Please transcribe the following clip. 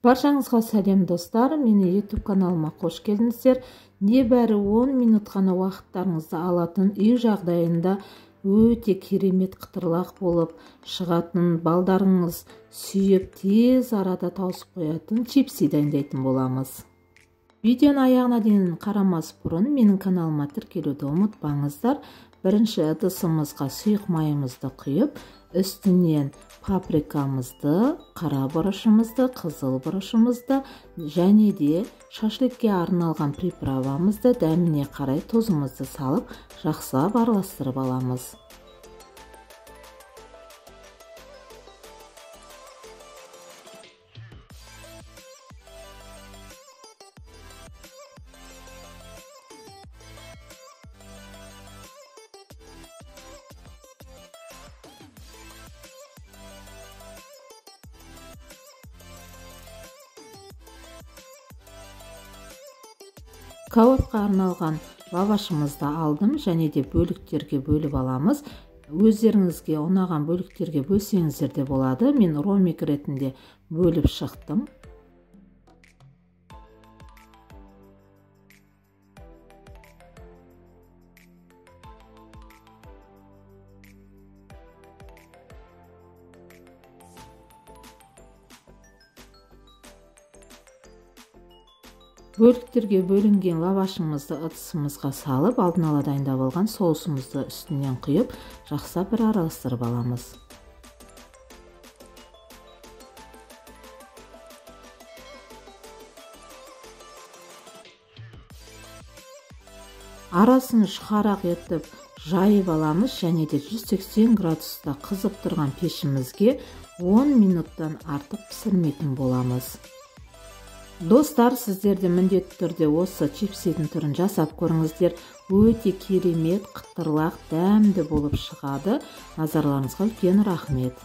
Баршаңызға сәлем достар, мені YouTube каналыма қош келдіңіздер. Небәрі 10 минут қана уақыттарыңызды алатын үй жағдайында өте керемет қытырлақ болып шығатын, балдарыңыз сүйіп тез арада тауысып қоятын чипси дайындайтын боламыз. Видеоны аяғына дейін қарамас бұрын менің каналыма тіркелуді ұмытпаңыздар. Бірінші ыдысымызға сұйық майымызды құйып, үстінен паприкамызды, қара бұрышымызды, қызыл бұрышымызды және де шашликке арналған приправамызды дәміне қарай тұзымызды салып, жақсылап араластырып аламыз. Кәуапқа арналған лавашымызды алдым және де бөліктерге бөліп аламыз. Өздеріңізге ұнаған бөліктерге бөлсеңіздер де болады. Мен ромик ретінде бөліп шықтым. Бөліктерге бөлінген лавашымызды ыдысымызға салып, алдын ала дайындап алған соусымызды үстінен құйып, жақсылап бір араластырып аламыз. Арасын жұқарақ етіп жайып аламыз және де 180 градуста қызып тұрған пешімізге 10 минуттан артық пісірмейтін боламыз. Достар, сіздерде міндетті түрде осы чипсидің түрін жасап көріңіздер. Өте керемет, қытырлақ, дәмді болып шығады. Назарларыңызға үлкен рахмет.